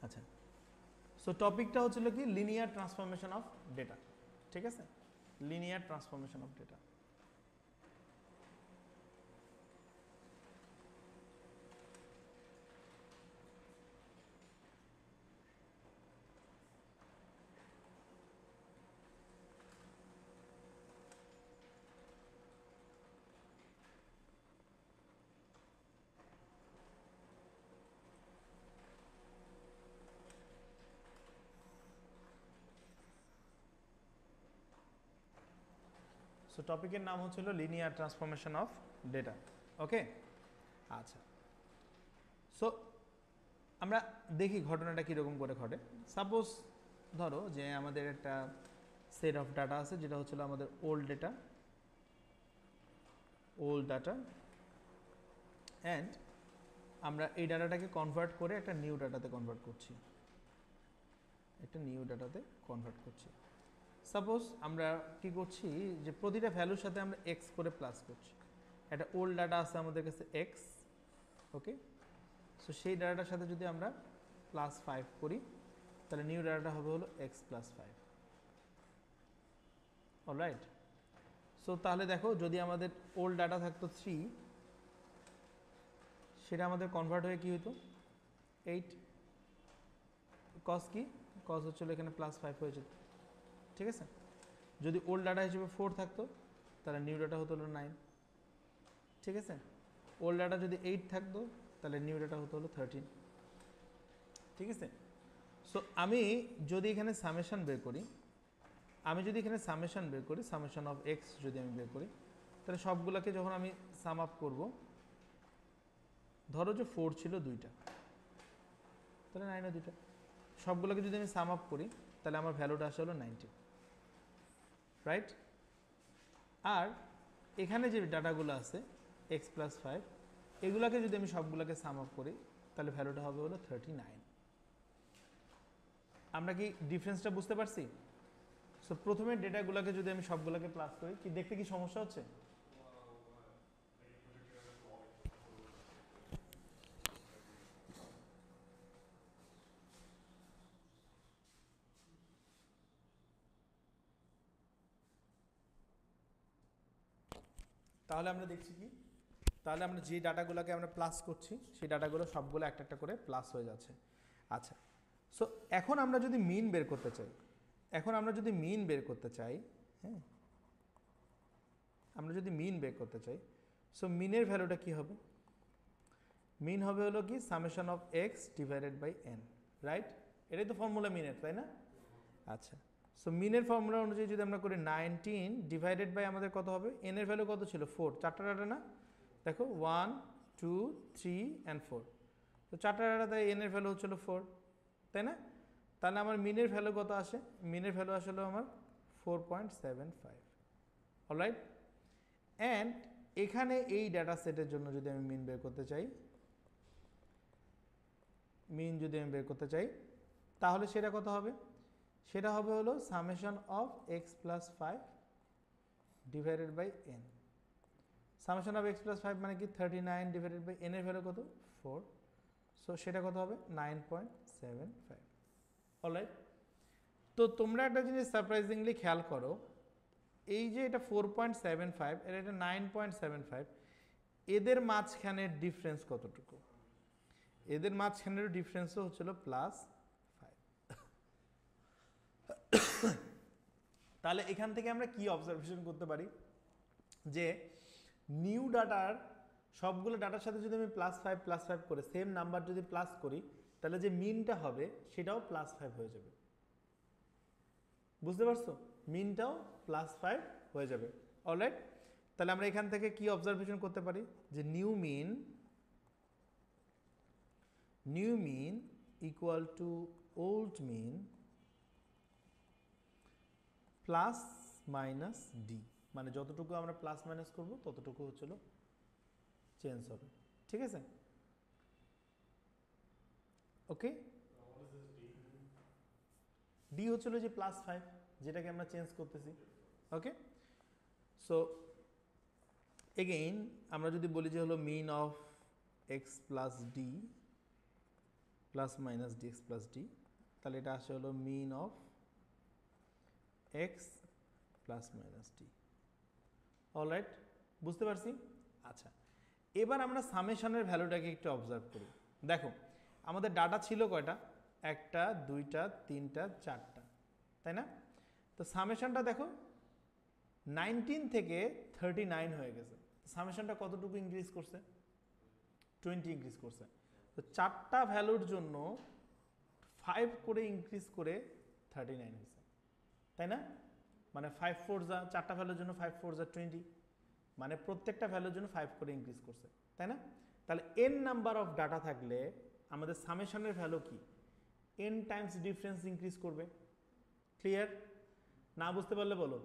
আচ্ছা, সো টপিকটা হচ্ছিল কি লিনিয়ার ট্রান্সফরমেশন অফ ডেটা। ঠিক আছে, linear transformation of data. So টপিকের নাম হচ্ছিল লিনিয়ার ট্রান্সফরমেশন অফ ডেটা। ওকে, আচ্ছা, সো আমরা দেখি ঘটনাটা কীরকম করে ঘটে। সাপোজ ধরো যে আমাদের একটা সেট অফ ডাটা আছে, যেটা হচ্ছিল আমাদের ওল্ড ডেটা অ্যান্ড আমরা এই ডাটাটাকে কনভার্ট করে একটা নিউ ডাটাতে কনভার্ট করছি। সাপোজ আমরা কি করছি যে প্রতিটা ভ্যালুর সাথে আমরা এক্স করে প্লাস করছি। একটা ওল্ড ডাটা আছে আমাদের কাছে এক্স, ওকে, সো সেই ডাটাটার সাথে যদি আমরা +5 করি, তাহলে নিউ ডাটাটা হবে হলো এক্স প্লাস 5। অলরাইট, সো তাহলে দেখো যদি আমাদের ওল্ড ডাটা থাকতো 3, সেটা আমাদের কনভার্ট হয়ে কি হতো 8। কস কি, কস হচ্ছিল এখানে +5 হয়ে যেত। ঠিক আছে, যদি ওল্ড ডাটা হিসেবে 4 থাকতো, তাহলে নিউ ডাটা হতো হলো 9। ঠিক আছে, ওল্ড ডাটা যদি 8 থাকতো, তাহলে নিউ ডাটা হতো হলো 13। ঠিক আছে, সো আমি যদি এখানে সামেশন বের করি, সামেশন অফ এক্স যদি আমি বের করি, তাহলে সবগুলোকে যখন আমি সাম আপ করবো, ধরো যে 4 ছিল 2টা, তাহলে 9 2টা, সবগুলোকে যদি আমি সাম আপ করি, তাহলে আমার ভ্যালুটা আসে হলো 90। রাইট, আর এখানে যে ডাটাগুলো আছে এক্স প্লাস 5, এগুলোকে যদি আমি সবগুলোকে সাম আপ করি, তাহলে ভ্যালুটা হবে হলো 39। আমরা কি ডিফারেন্সটা বুঝতে পারছি? সো প্রথমে ডেটাগুলোকে যদি আমি সবগুলোকে প্লাস করি, কি দেখতে কি সমস্যা হচ্ছে? তাহলে আমরা দেখছি কি, তাহলে আমরা যে ডাটাগুলোকে আমরা প্লাস করছি, সেই ডাটাগুলো সবগুলো একটা একটা করে প্লাস হয়ে যাচ্ছে। আচ্ছা, সো এখন আমরা যদি মিন বের করতে চাই, হ্যাঁ, আমরা যদি মিন বের করতে চাই, সো মিনের ভ্যালুটা কি হবে? মিন হবে হলো কি summation of x divided by n. Right, এটাই তো ফর্মুলা মিনের, তাই না? আচ্ছা, সো মিনের ফর্মুলা অনুযায়ী যদি আমরা করি 19 ডিভাইডেড বাই আমাদের কত হবে? এন এর ভ্যালু কত ছিল? 4। চারটা ডাটা না, দেখো 1 2 3 অ্যান্ড 4, তো চারটা ডাটা, তাই এন এর ভ্যালু হচ্ছিল 4, তাই না? তাহলে আমার মিনের ভ্যালু কত আসে? মিনের ভ্যালু আসলে আমার 4.75। অলরাইট, অ্যান্ড এখানে এই ডাটা সেটের জন্য যদি আমি মিন বের করতে চাই, তাহলে সেটা কত হবে? সেটা হবে হলো summation of x plus 5 divided by n. Summation of x plus 5 মানে কি 39 ডিভাইডেড বাই এন এর ভ্যালু কত? 4, সো সেটা কত হবে? 9.75। অলরাইট, তো তোমরা একটা জিনিস সারপ্রাইজিংলি খেয়াল করো, এই যে এটা 4.75 এর এটা 9.75, এদের মাঝখানের ডিফারেন্স কতটুকু? এদের মাঝখানের ডিফারেন্সও হচ্ছিল +5। তাহলে এখান থেকে আমরা কি অবজারভেশন করতে পারি? যে নিউ ডাটার সবগুলো ডাটার সাথে যদি আমি +5 করে সেম নাম্বার যদি প্লাস করি, তাহলে যে মিনটা হবে সেটাও +5 হয়ে যাবে। বুঝতে পারছো? মিনটাও +5 হয়ে যাবে। অলরাইট, তাহলে আমরা এখান থেকে কি অবজারভেশন করতে পারি? যে new mean equal to old mean plus minus d, মানে যতটুকু আমরা প্লাস মাইনাস করবো ততটুকু হচ্ছিল চেঞ্জ হবে। ঠিক আছে, ওকে। ডি হচ্ছিল যে +5, যেটাকে আমরা চেঞ্জ করতেছি। ওকে, সো এগেইন আমরা যদি বলি যে হলো mean of x plus d plus minus d x plus d, তাহলে এটা আসে হলো mean of x plus minus d. Alright, বুঝতে পারছি? আচ্ছা, এবার আমরা সামেশনের ভ্যালুটাকে একটু অবজার্ভ করি। দেখো আমাদের ডাটা ছিল কয়টা? একটা, দুইটা, তিনটা, চারটা, তাই না? তো সামেশনটা দেখো 19 থেকে 39 হয়ে গেছে। সামেশনটা কতটুকু ইনক্রিজ করছে? 20 ইনক্রিজ করছে। তো চারটা ভ্যালুর জন্য 5 করে ইনক্রিজ করে 39 হয়েছে, তাই না? মানে 5 4 যা, চারটা ভ্যালুর জন্য 5 4 যা 20, মানে প্রত্যেকটা ভ্যালুর জন্য 5 করে ইনক্রিজ করছে, তাই না? তাহলে n নাম্বার অফ ডাটা থাকলে আমাদের সামেশনের ভ্যালু কি? n টাইমস ডিফারেন্স ইনক্রিজ করবে। ক্লিয়ার? না বুঝতে পারলে বলো।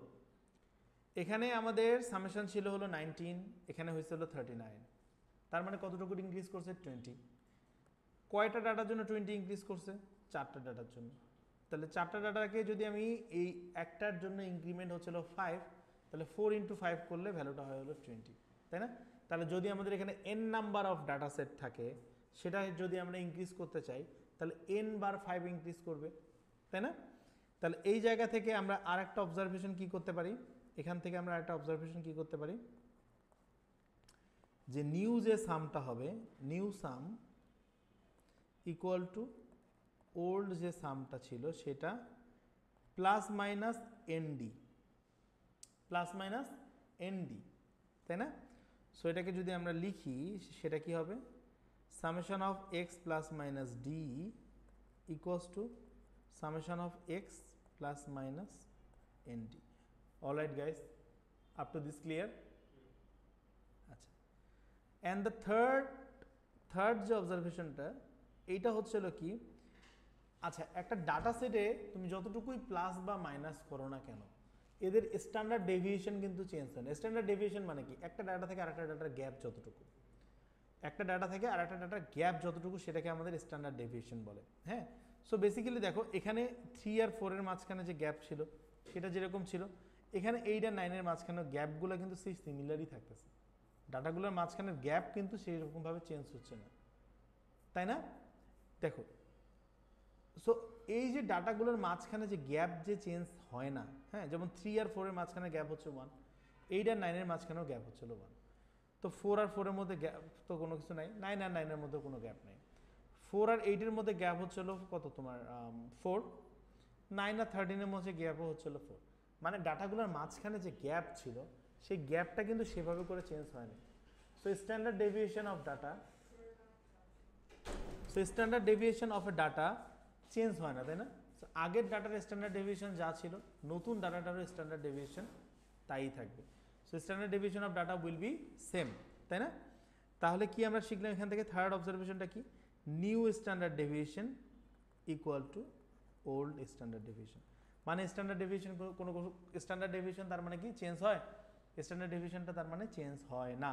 এখানে আমাদের সামেশন ছিল হলো 19, এখানে হয়েছে হলো 39, তার মানে কতটুকু ইনক্রিজ করছে? 20। কয়টা ডাটার জন্য 20 ইনক্রিজ করছে? চারটা ডাটার জন্য। তাহলে চারটা ডাটাকে যদি আমি এই একটার জন্য ইনক্রিমেন্ট হচ্ছিল 5, তাহলে 4 ইন্টু 5 করলে ভ্যালুটা হয় হলো 20, তাই না? তাহলে যদি আমাদের এখানে n number of data set থাকে, সেটা যদি আমরা ইনক্রিজ করতে চাই, তাহলে n বার 5 ইনক্রিজ করবে, তাই না? তাহলে এই জায়গা থেকে আমরা আর একটা অবজারভেশন কি করতে পারি? এখান থেকে আমরা একটা অবজারভেশন কি করতে পারি? যে নিউ যে সামটা হবে, new sum equal to old যে সামটা ছিল সেটা plus minus n d, plus minus n d, তাই না? সো এটাকে যদি আমরা লিখি সেটা কি হবে? Summation of x plus minus d equals to summation of x plus minus n d. Alright guys, up to this clear? আচ্ছা, অ্যান্ড দ্য থার্ড যে অবজারভেশনটা, এইটা হচ্ছিল কি? আচ্ছা, একটা ডাটা সেটে তুমি যতটুকুই প্লাস বা মাইনাস করো না কেন, এদের স্ট্যান্ডার্ড ডেভিয়েশন কিন্তু চেঞ্জ হয় না। স্ট্যান্ডার্ড ডেভিয়েশন মানে কি? একটা ডাটা থেকে আরেকটা ডাটার গ্যাপ যতটুকু, একটা ডাটা থেকে আরেকটা ডাটার গ্যাপ যতটুকু, সেটাকে আমাদের স্ট্যান্ডার্ড ডেভিয়েশন বলে। হ্যাঁ, সো বেসিক্যালি দেখো এখানে 3 আর 4 এর মাঝখানে যে গ্যাপ ছিল সেটা যেরকম ছিল, এখানে 8 আর 9 এর মাঝখানে গ্যাপগুলো কিন্তু সেই সিমিলারই থাকতেছে। ডাটাগুলোর মাঝখানের গ্যাপ কিন্তু সেই রকমভাবে চেঞ্জ হচ্ছে না, তাই না? দেখো, সো এই যে ডাটাগুলোর মাঝখানে যে গ্যাপ যে চেঞ্জ হয় না, হ্যাঁ, যেমন 3 আর 4 এর মাঝখানে গ্যাপ হচ্ছে 1, 8 আর 9 এর মাঝখানেও গ্যাপ হচ্ছিল 1। তো 4 আর 4 এর মধ্যে গ্যাপ তো কোনো কিছু নাই, 9 আর 9 এর মধ্যে কোনো গ্যাপ নেই। 4 আর 8 এর মধ্যে গ্যাপ হচ্ছিল কত তোমার? 4। 9 আর 13 এর মধ্যে গ্যাপও হচ্ছিল 4। মানে ডাটাগুলোর মাঝখানে যে গ্যাপ ছিল সেই গ্যাপটা কিন্তু সেভাবে করে চেঞ্জ হয়নি। So standard deviation of data, so standard deviation of A data change হয় না, তাই না? আগের ডাটার স্ট্যান্ডার্ড ডেভিয়েশন যা ছিল, নতুন ডাটাটারও স্ট্যান্ডার্ড ডেভিয়েশন তাই থাকবে। So standard deviation of data will be same, তাই না? তাহলে কি আমরা শিখলাম এখান থেকে? থার্ড অবজারভেশনটা কি? New standard deviation equal to old standard deviation. মানে স্ট্যান্ডার্ড ডেভিয়েশন, কোনো স্ট্যান্ডার্ড ডেভিয়েশন তার মানে কি? চেঞ্জ হয়? স্ট্যান্ডার্ড ডেভিয়েশনটা তার মানে চেঞ্জ হয় না।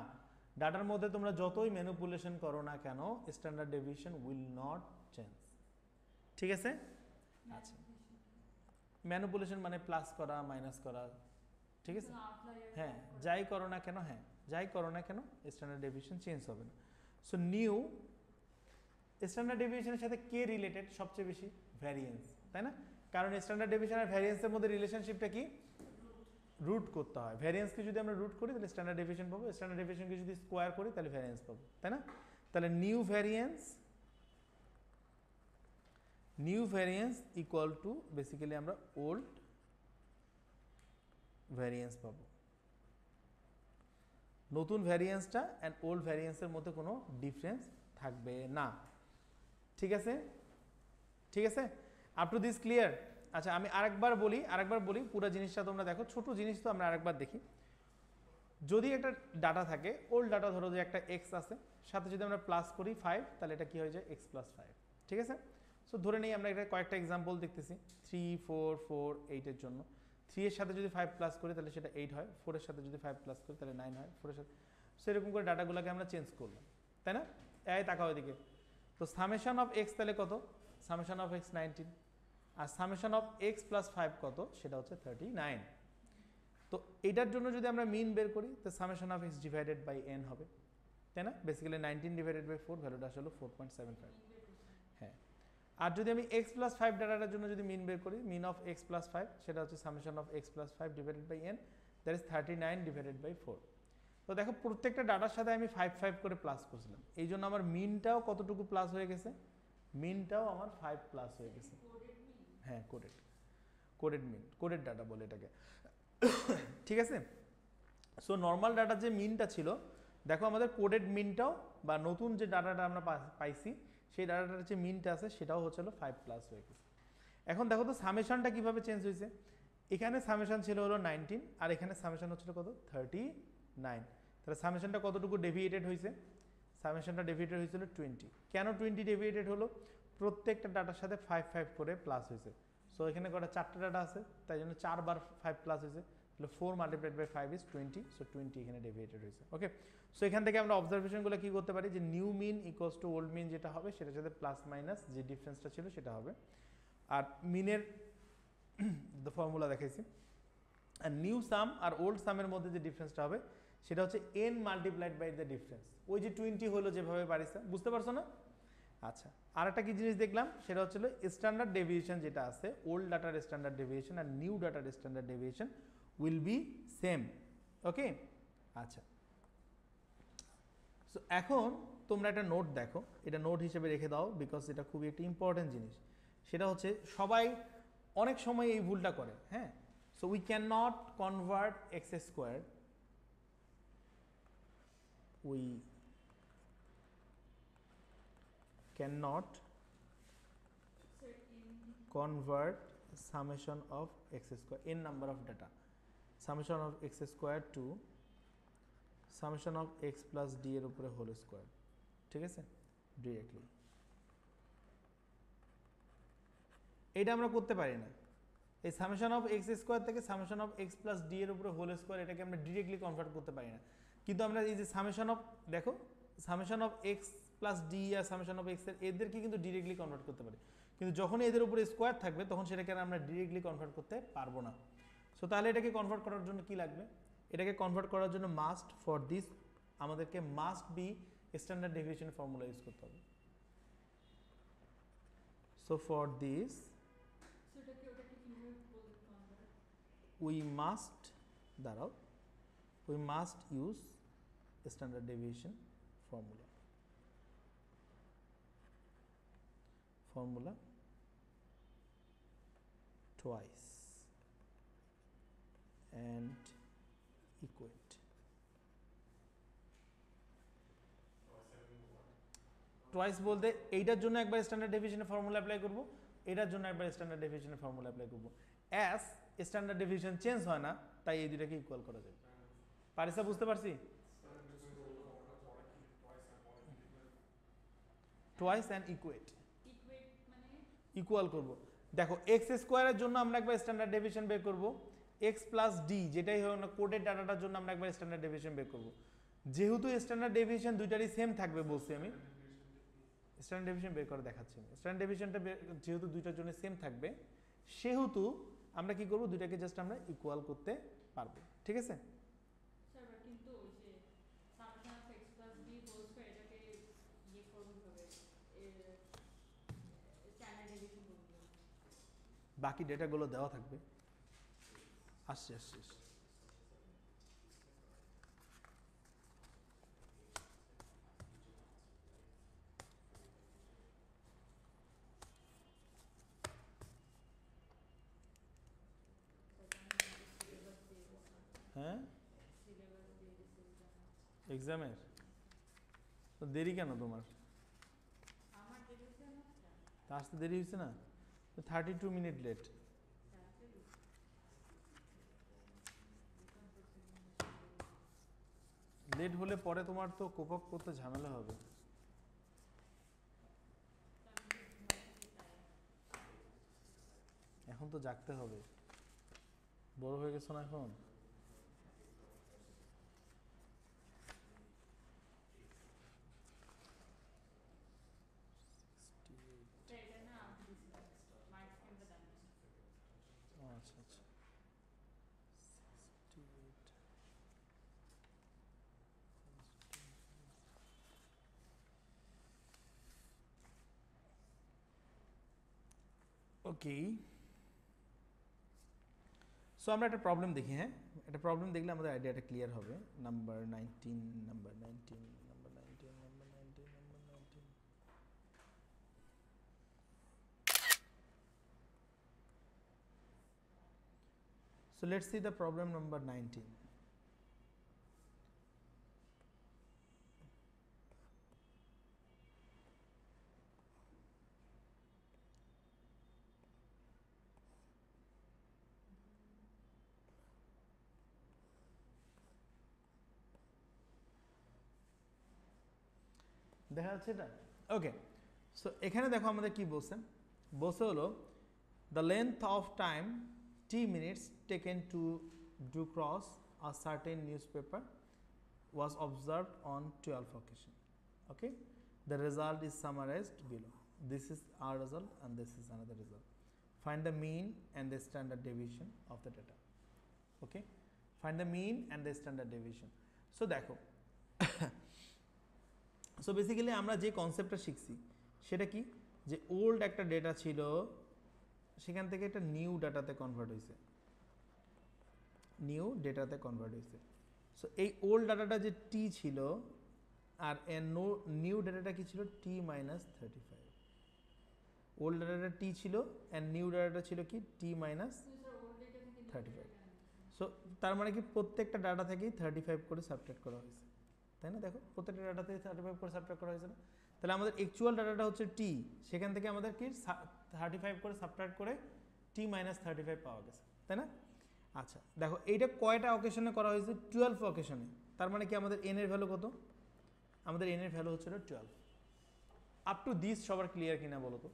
ডাটার মধ্যে তোমরা যতই ম্যানিপুলেশন করো না কেন, standard deviation will not change. ঠিক আছে? আচ্ছা, ম্যানিপুলেশন মানে প্লাস করা, মাইনাস করা, ঠিক আছে? হ্যাঁ, যাই করো না কেন, হ্যাঁ যাই করো না কেন, স্ট্যান্ডার্ড ডেভিয়েশন চেঞ্জ হবে না। সো নিউ স্ট্যান্ডার্ড ডেভিয়েশনের সাথে কে রিলেটেড সবচেয়ে বেশি? ভ্যারিয়েন্স, তাই না? কারণ স্ট্যান্ডার্ড ডেভিয়েশন আর ভ্যারিয়েন্সের মধ্যে রিলেশনশিপটা কি? রুট করতে হয়। ভ্যারিয়েন্সকে যদি আমরা রুট করি তাহলে স্ট্যান্ডার্ড ডেভিয়েশন পাবো, স্ট্যান্ডার্ড ডেভিয়েশনকে যদি স্কোয়ার করি তাহলে ভ্যারিয়েন্স পাবো, তাই না? তাহলে new variance equal to basically আমরা ওল্ড ভ্যারিয়েন্স পাবো। নতুন ভ্যারিয়েন্সটা অ্যান্ড ওল্ড ভ্যারিয়েন্সের মধ্যে কোনো ডিফারেন্স থাকবে না। ঠিক আছে? ঠিক আছে? Up to this clear? আচ্ছা, আমি আরেকবার বলি পুরো জিনিসটা তোমরা দেখো। ছোট জিনিস তো আমরা আরেকবার দেখি। যদি একটা ডাটা থাকে, ওল্ড ডাটা, ধরো যে একটা এক্স আছে, সাথে যদি আমরা প্লাস করি 5, তাহলে এটা কি হয়ে যায়? X plus 5। ঠিক আছে? সো ধরে নেই আমরা এটা কয়েকটা এক্সাম্পল দেখতেছি, 3 4 4 8 এর জন্য। 3 এর সাথে যদি 5 প্লাস করি তাহলে সেটা 8 হয়, 4 এর সাথে যদি 5 প্লাস করি তাহলে 9 হয়, 4 এর সাথে। সেরকম করে ডাটাগুলোকে আমরা চেঞ্জ করলাম, তাই না? এই তাকাও এদিকে। তো সামেশন অফ এক্স তাহলে কত? সামেশন অফ এক্স 19, আর সামেশন অফ এক্স প্লাস 5 কত? সেটা হচ্ছে 39। তো এটার জন্য যদি আমরা মিন বের করি তো summation of x divided by n হবে, তাই না? বেসিক্যালি 19 ডিভাইডেড বাই 4, ভ্যালুটা আসলে 4.75। হ্যাঁ, আর যদি আমি x প্লাস 5 ডাটাটার জন্য যদি মিন বের করি, মিন অফ x প্লাস 5 সেটা হচ্ছে summation of x plus 5 divided by n, that is 39 divided by 4। তো দেখো প্রত্যেকটা ডাটার সাথে আমি 5 5 করে প্লাস করছিলাম, এই জন্য আমার মিনটাও কতটুকু প্লাস হয়ে গেছে, মিনটাও আমার 5 প্লাস হয়ে গেছে। হ্যাঁ, কোডেড মিন, কোডেড ডাটা বলে এটাকে। ঠিক আছে, সো নর্মাল ডাটার যে মিনটা ছিল, দেখো আমাদের কোডেড মিনটাও বা নতুন যে ডাটাটা আমরা পাইছি সেই ডাটাটার যে মিনটা আছে সেটাও হচ্ছিল 5 প্লাস হয়ে গেছে। এখন দেখো তো সামেশনটা কিভাবে চেঞ্জ হয়েছে, এখানে সামেশন ছিল হলো 19 আর এখানে সামেশন হচ্ছিল কত 39, তাহলে সামেশনটা কতটুকু ডেভিয়েটেড হয়েছে, সামেশনটা ডেভিয়েটেড হয়েছিল 20। কেন 20 ডেভিয়েটেড হলো, প্রত্যেকটা ডাটার সাথে 5 5 করে প্লাস হয়েছে। সো এখানে কটা 4টা ডাটা আছে, তাই জন্য 4 বার 5 প্লাস হয়েছে, তাহলে 4 মাল্টিপ্লাইড বাই 5 ইজ 20, সো 20 এখানে ডেভিয়েটেড হয়েছে। ওকে, সো এখান থেকে আমরা অবজারভেশনগুলো কি করতে পারি, যে new mean equals to old mean যেটা হবে সেটার সাথে প্লাস মাইনাস যে ডিফারেন্সটা ছিল সেটা হবে। আর মিনের ফর্মুলা দেখাইছি, আর নিউ সাম আর ওল্ড সামের মধ্যে যে ডিফারেন্সটা হবে সেটা হচ্ছে n multiplied by the difference. ওই যে 20 হলো যেভাবে বাড়িছে, বুঝতে পারছো না? আচ্ছা, আর একটা কি জিনিস দেখলাম সেটা হচ্ছিল স্ট্যান্ডার্ড ডেভিয়েশন যেটা আছে, ওল্ড ডাটার স্ট্যান্ডার্ড ডেভিয়েশন আর নিউ ডাটার standard deviation will be same. Okay, আচ্ছা, সো এখন তোমরা একটা নোট দেখো, এটা নোট হিসেবে রেখে দাও, বিকজ এটা খুবই একটা ইম্পর্টেন্ট জিনিস। সেটা হচ্ছে সবাই অনেক সময় এই ভুলটা করে। হ্যাঁ, so we can not convert x square, we cannot convert summation of x square in number of data, summation of x square to summation of x plus d এর উপরে হোল স্কোয়ার। ঠিক আছে, ডিরেক্টলি এটা আমরা করতে পারি না। এই সামেশন অফ এক্স স্কোয়ার থেকে summation of x plus D এর উপরে হোল স্কোয়ার, এটাকে আমরা ডিরেক্টলি কনভার্ট করতে পারি না। কিন্তু আমরা এই যে সামেশন অফ, দেখো summation of x plus d আর সামেশন অফ এক্স এদেরকে কিন্তু ডিরেক্টলি কনভার্ট করতে পারি, কিন্তু যখন এদের উপরে স্কোয়ার থাকবে তখন সেটাকে আমরা ডিরেক্টলি কনভার্ট করতে পারবো না। সো তাহলে এটাকে কনভার্ট করার জন্য কি লাগবে, এটাকে কনভার্ট করার জন্য মাস্ট ফর দিস আমাদেরকে must be standard deviation formula use করতে হবে। So for this we must, দাঁড়াও, we must use standard deviation formula twice and equate, twice বলতে এইটার জন্য একবার স্ট্যান্ডার্ড ডেভিয়েশনের ফর্মুলা অ্যাপ্লাই করব, এটার জন্য একবার স্ট্যান্ডার্ড ডেভিয়েশনের ফর্মুলা অ্যাপ্লাই করব। অ্যাজ স্ট্যান্ডার্ড ডেভিয়েশন চেঞ্জ হয় না, তাই এই দুটাকে ইকুয়াল করা যায়। পারিসা, বুঝতে পারছি? টুয়াইস অ্যান্ড ইকুয়েট, ইকুয়াল করব। দেখো এক্স স্কোয়ারের জন্য আমরা একবার স্ট্যান্ডার্ড ডেভিয়েশন বের করব, এক্স প্লাস ডি যেটাই হোক না কোডের ডাটাটার জন্য আমরা একবার স্ট্যান্ডার্ড ডেভিয়েশন বের করব। যেহেতু স্ট্যান্ডার্ড ডেভিয়েশন দুইটারই সেম থাকবে বলছি আমি, স্ট্যান্ডার্ড ডেভিয়েশন বের করে দেখাচ্ছি আমি। স্ট্যান্ডার্ড ডেভিয়েশনটা যেহেতু দুইটার জন্য সেম থাকবে, সেহেতু আমরা কি করব, দুইটাকে জাস্ট আমরা ইকুয়াল করতে পারবো। ঠিক আছে, বাকি ডেটাগুলো দেওয়া থাকবে। আসছে আসছে, হ্যাঁ এক্সামের তো দেরি কেন তোমার? আসতে দেরি হয়েছে না, 32 মিনিট লেট। লেট হলে পরে তোমার তো কোপ আপ করতে ঝামেলা হবে। এখন তো জাগতে হবে, বড় হয়ে গেছো না এখন। আচ্ছা আচ্ছা, ওকে, সো আমরা একটা প্রবলেম দেখি। হ্যাঁ, একটা প্রবলেম দেখলে আমাদের আইডিয়াটা ক্লিয়ার হবে। Number 19, number 19, number 19, number 19, number 19। So let's see the problem number 19. দেখা যাচ্ছে এটা? ওকে, সো এখানে দেখো আমাদের কি বলছে। বলছে হলো the length of time t minutes taken to do cross a certain newspaper was observed on 12 occasion. Okay, the result is summarized below. This is our result and this is another result. Find the mean and the standard deviation of the data. Okay, find the mean and the standard deviation. So দেখো, so basically আমরা যে কনসেপ্টটা শিখছি সেটা কি, যে old একটা data ছিল সেখান থেকে একটা নিউ ডাটাতে কনভার্ট হয়েছে, নিউ ডেটাতে কনভার্ট হয়েছে। সো এই ওল্ড ডাটাটা যে টি ছিল আর নিউ ডাটাটা কি ছিল, টি মাইনাস 35। ওল্ড ডাটাটা টি ছিল অ্যান্ড নিউ ডাটাটা ছিল কি, টি মাইনাস 35। সো তার মানে কি প্রত্যেকটা ডাটা থেকেই 35 করে সাবট্রাক্ট করা হয়েছে, তাই না? দেখো প্রত্যেকটা ডাটা থেকে 35 করে সাবট্রাক্ট করা হয়েছে না? তাহলে আমাদের অ্যাকচুয়াল ডাটাটা হচ্ছে টি, সেখান থেকে আমাদের কি 35 করে সাবট্রাক্ট করে টি মাইনাস 35 পাওয়া গেছে, তাই না? আচ্ছা দেখো এইটা কয়টা অকেশনে করা হয়েছে, 12 অকেশনে। তার মানে কি আমাদের এন এর ভ্যালু কত? আমাদের এন এর ভ্যালু হচ্ছে 12। আপ টু দিস সবার ক্লিয়ার কিনা বলো তো?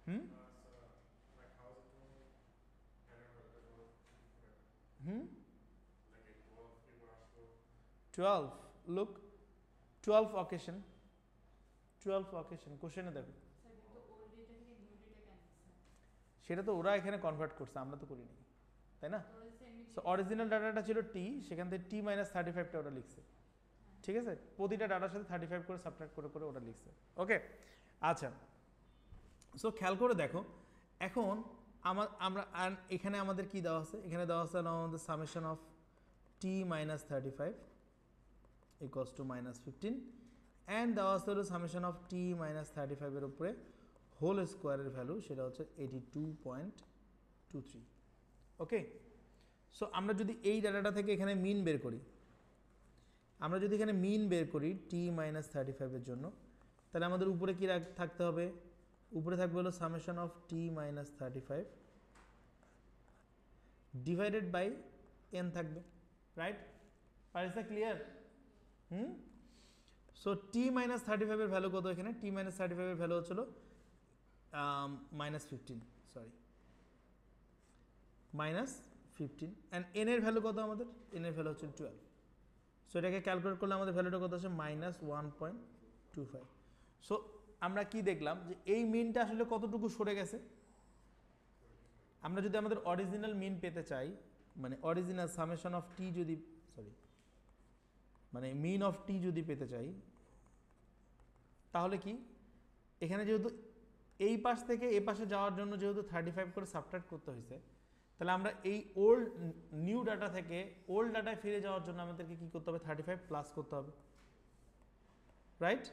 হুম হুম 12, look 12 occasion, 12 occasion কোশ্চেনে দেখো। সেটা তো ওরা এখানে কনভার্ট করছে, আমরা তো করিনি, তাই না? সো অরিজিনাল ডাটাটা ছিল টি, সেখান থেকে টি মাইনাস 35টা ওরা লিখছে, ঠিক আছে? প্রতিটা ডাটার সাথে 35 করে সাবট্রাক্ট করে করে ওরা লিখছে। ওকে, আচ্ছা সো খেয়াল করে দেখো এখন আমরা এখানে আমাদের কি দেওয়া আছে, এখানে দেওয়া আছে আমাদের summation of t minus 35 equals to minus 15 and দেওয়া আছে হলো সামেশন অফ টি মাইনাস 35 এর উপরে হোল স্কোয়ারের ভ্যালু, সেটা হচ্ছে 82.23। ওকে, সো আমরা যদি এই ডাটাটা থেকে এখানে মিন বের করি, আমরা যদি এখানে মিন বের করি টি মাইনাস 35 এর জন্য, তাহলে আমাদের উপরে কি থাকতে হবে, উপরে থাকবে হলো summation of t minus 35 divided by n থাকবে, right? Parisa clear? So t minus 35 এর ভ্যালু কত এখানে, টি মাইনাস 35 এর ভ্যালু হচ্ছিল minus 15, sorry minus 15 and N এর ভ্যালু কত আমাদের, এন এর ভ্যালু হচ্ছে 12। সো এটাকে ক্যালকুলেট করলে আমাদের ভ্যালুটা কত আছে, মাইনাস 1.25। সো আমরা কি দেখলাম যে এই মিনটা আসলে কতটুকু সরে গেছে। আমরা যদি আমাদের অরিজিনাল মিন পেতে চাই, মানে অরিজিনাল সামেশন অফ টি যদি, সরি মানে মিন অফ টি যদি পেতে চাই, তাহলে কি এখানে যেহেতু এই পাশ থেকে এই পাশে যাওয়ার জন্য যেহেতু 35 করে সাবট্রাক্ট করতে হয়েছে, তাহলে আমরা এই ওল্ড নিউ ডাটা থেকে ওল্ড ডাটায় ফিরে যাওয়ার জন্য আমাদেরকে কি করতে হবে, 35 প্লাস করতে হবে, রাইট?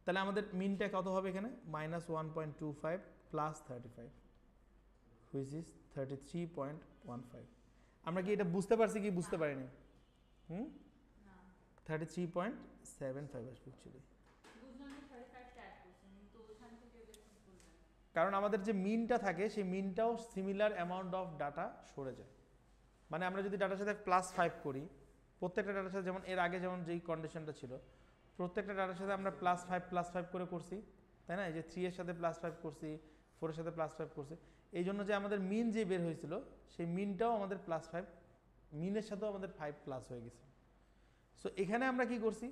তাহলে আমাদের মিনটা কত হবে এখানে, মাইনাস 1.25 প্লাস 35 হুইচ ইজ 33.15। আমরা কি এটা বুঝতে পারছি কি বুঝতে পারিনি? 33.75 আসবে অ্যাকচুয়ালি, কারণ আমাদের যে মিনটা থাকে সেই মিনটাও সিমিলার অ্যামাউন্ট অফ ডাটা সরে যায়। মানে আমরা যদি ডাটার সাথে প্লাস 5 করি, প্রত্যেকটা ডাটার সাথে, যেমন এর আগে যেমন যেই কন্ডিশনটা ছিল, প্রত্যেকটা ডাটার সাথে আমরা প্লাস 5 করে করছি, তাই না? এই যে 3 এর সাথে প্লাস 5 করছি, 4 এর সাথে প্লাস 5 করছি, এই জন্য যে আমাদের মিন যে বের হয়েছিল সেই মিনটাও আমাদের প্লাস 5, মিনের সাথেও আমাদের 5 প্লাস হয়ে গেছে। সো এখানে আমরা কি করছি,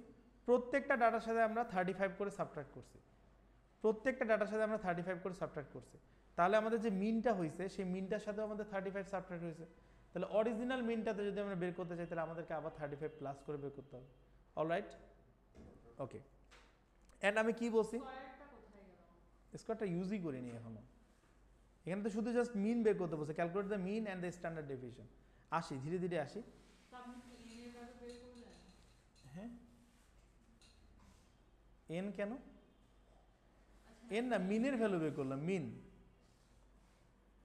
প্রত্যেকটা ডাটার সাথে আমরা 35 করে সাবট্রাক্ট করছি, প্রত্যেকটা ডাটার সাথে আমরা 35 করে সাবট্রাক্ট করছি। তাহলে আমাদের যে মিনটা হয়েছে সেই মিনটার সাথে আমাদের 35 সাবট্রাক্ট হয়েছে। তাহলে অরিজিনাল মিনটাতে যদি আমরা বের করতে চাই, তাহলে আমাদেরকে আবার 35 প্লাস করে বের করতে হবে। Alright, okay. অ্যান্ড আমি কি বলছি, স্কোয়ারটা ইউজই করিনি এখনো, এখানে তো শুধু জাস্ট মিন বের করতে বলছে, calculate the mean and the standard deviation. আসি ধীরে ধীরে আসি। হ্যাঁ এন কেন, এন না মিনের ভ্যালু বের করলাম, মিন।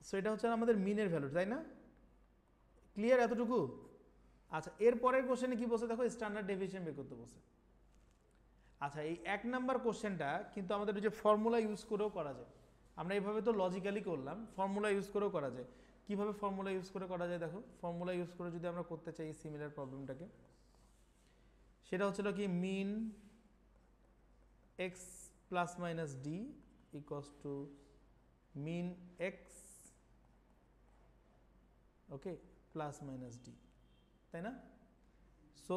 সো এটা হচ্ছে আমাদের মিনের ভ্যালু, তাই না? ক্লিয়ার এতটুকু? আচ্ছা এর পরের কোশ্চেনে কি বলছে দেখো, স্ট্যান্ডার্ড ডেভিয়েশন বের করতে বলছে। আচ্ছা এই 1 নাম্বার কোশ্চেনটা কিন্তু আমাদের ওই যে ফর্মুলা ইউজ করেও করা যায়। আমরা এইভাবে তো লজিক্যালি করলাম, ফর্মুলা ইউজ করেও করা যায়। কিভাবে ফর্মুলা ইউজ করে করা যায় দেখো, ফর্মুলা ইউজ করে যদি আমরা করতে চাই সিমিলার প্রবলেমটাকে, সেটা হচ্ছিল কি mean x plus minus d equals to mean x okay plus minus d, তাই না? সো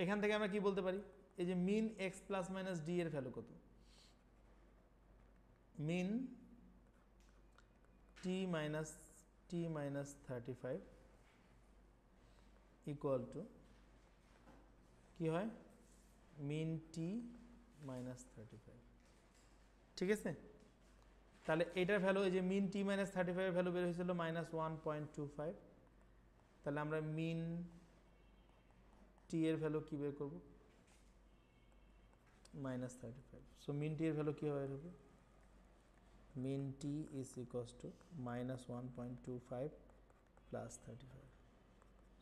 এখান থেকে আমরা কি বলতে পারি, এই যে মিন এক্স প্লাস মাইনাস ডি এর ভ্যালু কত, মিন টি মাইনাস 35 ইকুয়াল টু কি হয়, মিন টি মাইনাস 35। ঠিক আছে, তাহলে এটার ভ্যালু এই যে মিন টি মাইনাস 35 এর ভ্যালু বের হয়েছিল -1.25। তাহলে আমরা মিন টি এর ভ্যালু কি বের করব, -35। সো মিন টি এর ভ্যালু কি হয়ে যাবে, mean t is equals to -1.25 plus 35।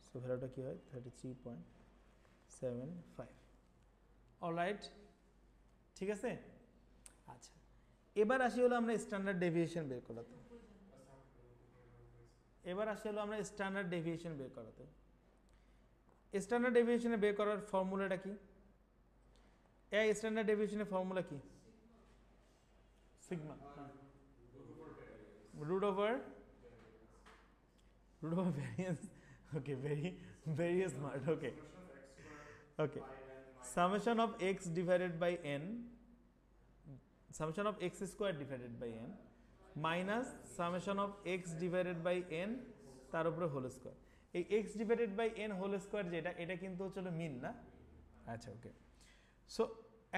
So ভ্যালুটা কি হয় 33.75। অলরাইট, ঠিক আছে। আচ্ছা এবার আসি হলো আমরা স্ট্যান্ডার্ড ডেভিয়েশন বের করাতে। স্ট্যান্ডার্ড ডেভিয়েশন বের করার ফর্মুলাটা কি? এই স্ট্যান্ডার্ড ডেভিয়েশনের ফর্মুলা কি? Sigma root over variance. Okay, very smart. Okay, summation of x divided by n, summation of x square divided by n minus summation of x divided by n তার উপরে whole square. এই x divided by n whole square যেটা, এটা কিন্তু হচ্ছে মিন না। আচ্ছা ওকে, so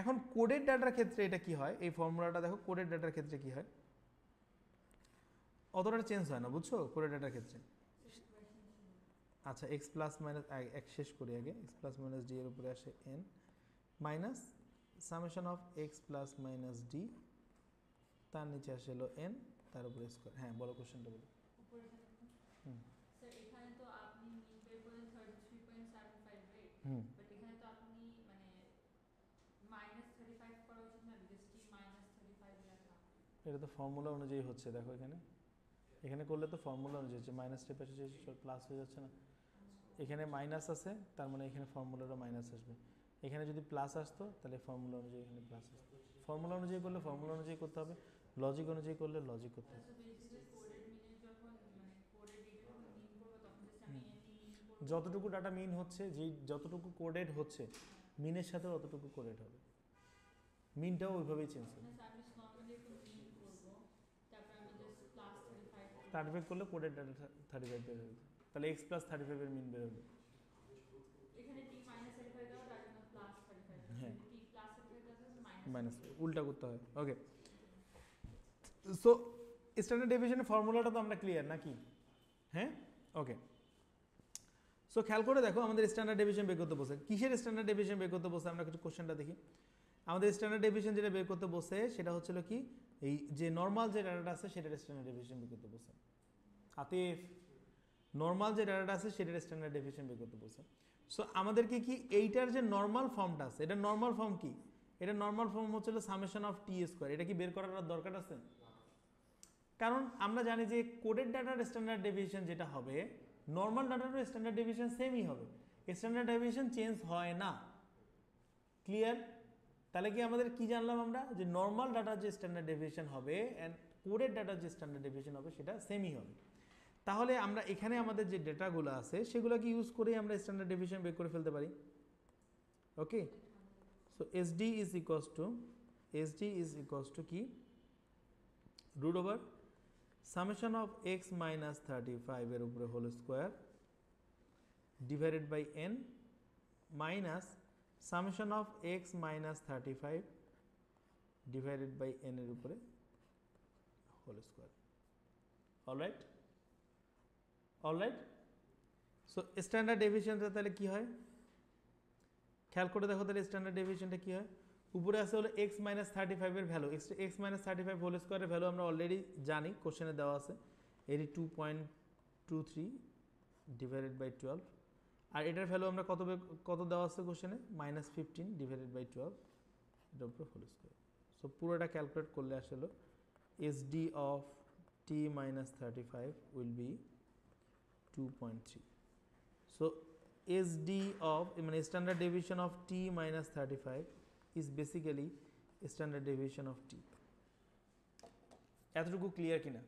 এখন কোডেড ডাটার ক্ষেত্রে এটা কি হয়, এই ফর্মুলাটা দেখো কোডেড ডাটার ক্ষেত্রে কি হয়, অতটা চেঞ্জ হয় না বুঝছো কোডেড ডাটার ক্ষেত্রে। আচ্ছা এক্স প্লাস মাইনাস এক শেষ করি আগে, এক্স প্লাস মাইনাস ডি এর উপরে আসে N minus summation of x plus minus D, তার নিচে আসে হলো এন, তার উপরে স্কয়ার। হ্যাঁ বলো কোশ্চেনটা বলো। স্যার এখানে তো আপনি মিন বের করলেন 33.75 রাইট, বাট এখানে তো আপনি মানে -35 করা উচিত না, বিকজ টি -35 রাখা। এটা তো ফর্মুলা অনুযায়ী হচ্ছে, দেখো এখানে করলে তো ফর্মুলা অনুযায়ী হচ্ছে, মাইনাস স্টেপ এসে প্লাস হয়ে যাচ্ছে না, এখানে মাইনাস আছে তার মানে এখানে ফর্মুলারও মাইনাস আসবে, এখানে যদি প্লাস আসতো তাহলে ফর্মুলা অনুযায়ী এখানে প্লাস আসতো। ফর্মুলা অনুযায়ী করলে ফর্মুলা অনুযায়ী করতে হবে, লজিক অনুযায়ী করলে লজিক করতে হবে। যতটুকু ডাটা মিন হচ্ছে, যেই যতটুকু কোডেড হচ্ছে মিনের সাথে অতটুকু কোডেড হবে, মিনটাও ওইভাবেই চেঞ্জ হবে। 35 করলে কোডেড ডাটা 35 বের হবে, তাহলে x প্লাস 35 এর মিন বের হবে। এখানে t -35 দাও, তার জন্য +35, হ্যাঁ t +35 দাও মাইনাস উল্টা করতে হয়। ওকে, সো স্ট্যান্ডার্ড ডেভিয়েশনের ফর্মুলাটা তো আমরা ক্লিয়ার নাকি? হ্যাঁ ওকে, সো খেয়াল করে দেখো আমাদের স্ট্যান্ডার্ড ডেভিয়েশন বের করতে বসে, কিসের স্ট্যান্ডার্ড ডেভিয়েশন বের করতে বসে, আমরা কিছু কোশ্চেনটা দেখি। আমাদের স্ট্যান্ডার্ড ডেভিয়েশন যেটা বের করতে বসে সেটা হচ্ছিল কি, এই যে নর্মাল যে ডাটাটা আছে সেটার স্ট্যান্ডার্ড ডেভিয়েশন বের করতে বসে। আতিফ, নর্মাল যে ডাটাটা আছে সেটার স্ট্যান্ডার্ড ডেভিয়েশন বের করতে বসে। সো আমাদেরকে কি এইটার যে নর্মাল ফর্মটা আছে, এটা নর্মাল ফর্ম কি, এটা নর্মাল ফর্ম হচ্ছিল সামেশন অফ টি স্কোয়ার, এটা কি বের করার দরকার আছে? কারণ আমরা জানি যে কোডেড ডাটার স্ট্যান্ডার্ড ডেভিয়েশন যেটা হবে, নর্মাল ডাটারও স্ট্যান্ডার্ড ডেভিয়েশন সেমই হবে, স্ট্যান্ডার্ড ডেভিয়েশন চেঞ্জ হয় না। ক্লিয়ার? তাহলে কি আমাদের কি জানলাম আমরা, যে নর্মাল ডাটার যে স্ট্যান্ডার্ড ডেভিয়েশন হবে অ্যান্ড কোডেড ডাটার যে স্ট্যান্ডার্ড ডেভিয়েশন হবে সেটা সেমই হবে। তাহলে আমরা এখানে আমাদের যে ডেটাগুলো আছে সেগুলোকে ইউজ করে আমরা স্ট্যান্ডার্ড ডেভিয়েশন বের করে ফেলতে পারি। Okay, so SD is equals to কি, root over summation of x minus 35 এর উপরে whole square divided by n minus summation of x minus 35 divided by n এর উপরে whole square. Alright alright. So standard ডেভিয়েশনটা তাহলে কি হয়, খেয়াল করে দেখো তাহলে স্ট্যান্ডার্ড ডেভিয়েশনটা কি হয়। উপরে আছে হলো এক্স মাইনাস 35 এর ভ্যালু, এক্স মাইনাস 35 হোল স্কোয়ারের ভ্যালু আমরা অলরেডি জানি, কোশ্চেনে দেওয়া আছে 82.23 ডিভাইডেড বাই 12, আর এটার ভ্যালু আমরা কত দেওয়া আছে কোশ্চেনে, -15 ডিভাইডেড বাই 12 এটার উপরে হোল স্কোয়ার। সো পুরোটা ক্যালকুলেট করলে আসলে SD of t minus 35 will be 2.3. So SD of মানে standard deviation of t minus 35 is basically standard deviation of t. এতটুকু ক্লিয়ার কিনা?